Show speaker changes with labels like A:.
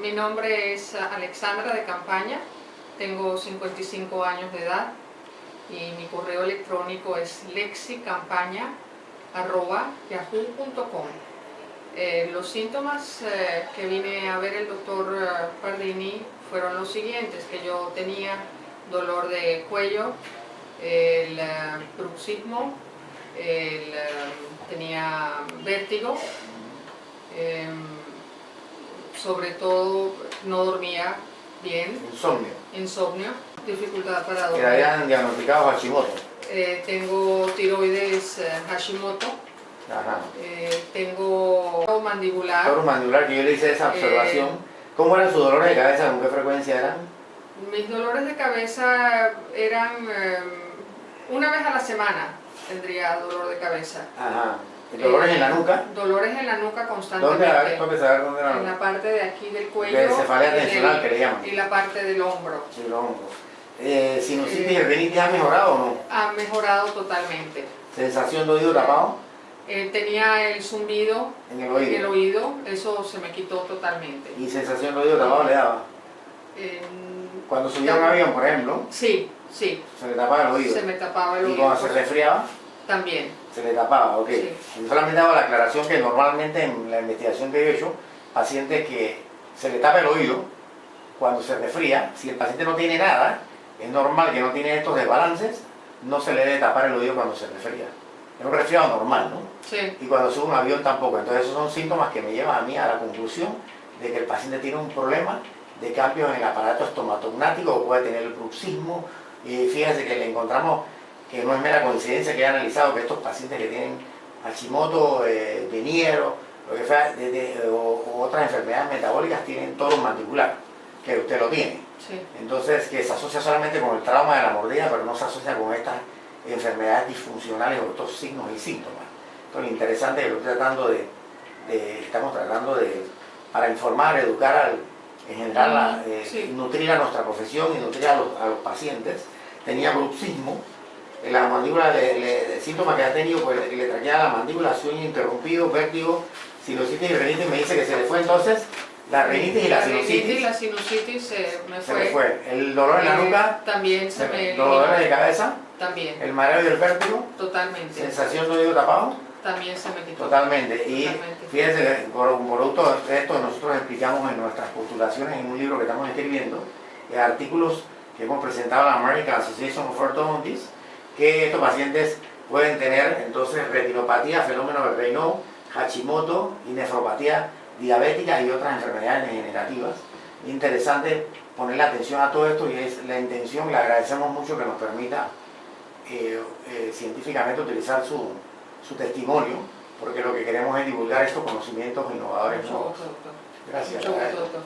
A: Mi nombre es Alexandra de Campaña, tengo 55 años de edad y mi correo electrónico es lexicampaña@yahoo.com. Los síntomas que vine a ver el doctor Pardini fueron los siguientes: que yo tenía dolor de cuello, el bruxismo, tenía vértigo, sobre todo no dormía bien. Insomnio, dificultad para dormir.
B: ¿Que habían diagnosticado Hashimoto?
A: Tengo tiroides Hashimoto.
B: Ajá.
A: Tengo mandibular.
B: Dolor mandibular, que yo le hice esa observación. ¿Cómo eran sus dolores de cabeza? ¿Con qué frecuencia eran?
A: Mis dolores de cabeza eran una vez a la semana tendría dolor de cabeza.
B: Ajá. ¿Dolores en la nuca?
A: Dolores en la nuca constantemente.
B: ¿Dónde? ¿Dónde saber dónde era?
A: En la parte de aquí del cuello.
B: De cefalea tensional, que le llaman.
A: Y la parte del hombro.
B: Sí, el hombro. ¿Sinusitis y rinitis ha mejorado o no?
A: Ha mejorado totalmente.
B: ¿Sensación de oído tapado?
A: Tenía el zumbido
B: en el
A: oído, eso se me quitó totalmente.
B: ¿Y sensación de oído tapado le daba? Cuando subía a un avión, por ejemplo.
A: Sí, sí.
B: Se le tapaba el oído.
A: Se me tapaba el oído.
B: ¿Y cuando se resfriaba?
A: También.
B: Se le tapaba, ok.
A: Sí.
B: Yo solamente hago la aclaración que normalmente en la investigación que he hecho, pacientes que se le tapa el oído cuando se resfría, si el paciente no tiene nada, es normal que no tiene estos desbalances, no se le debe tapar el oído cuando se resfría. Es un resfriado normal, ¿no?
A: Sí.
B: Y cuando sube un avión tampoco. Entonces esos son síntomas que me llevan a mí a la conclusión de que el paciente tiene un problema de cambios en el aparato estomatognático o puede tener el bruxismo. Y fíjense que le encontramos que no es mera coincidencia que he analizado que estos pacientes que tienen Hashimoto, Meniere o otras enfermedades metabólicas tienen toro mandibular, que usted lo tiene.
A: Sí.
B: Entonces, que se asocia solamente con el trauma de la mordida, pero no se asocia con estas enfermedades disfuncionales o estos signos y síntomas. Entonces, lo interesante es que lo estoy estamos tratando de, para informar, educar, en general,
A: sí.
B: nutrir a nuestra profesión y nutrir a los pacientes. Tenía bruxismo, la mandíbula, el síntoma que ha tenido, pues le traquea la mandíbula, sueño interrumpido, vértigo, sinusitis y rinitis. Me dice que se le fue entonces la rinitis y la sinusitis.
A: La sinusitis se me
B: fue. Se le fue. El dolor en la nuca.
A: También se me
B: dolores de cabeza.
A: También.
B: El mareo y el vértigo.
A: Totalmente.
B: Sensación de oído tapado.
A: También se me quitó.
B: Totalmente. Y
A: totalmente.
B: Fíjense que por un producto de esto nosotros explicamos en nuestras postulaciones, en un libro que estamos escribiendo, artículos que hemos presentado a la American Association of Orthodontists, que estos pacientes pueden tener entonces retinopatía, fenómeno de Raynaud, Hashimoto y nefropatía diabética y otras enfermedades degenerativas. Interesante ponerle atención a todo esto y es la intención. Le agradecemos mucho que nos permita científicamente utilizar su testimonio, porque lo que queremos es divulgar estos conocimientos innovadores nuevos.
A: Mucho gusto, doctor.
B: Gracias.
A: Mucho gusto, doctor.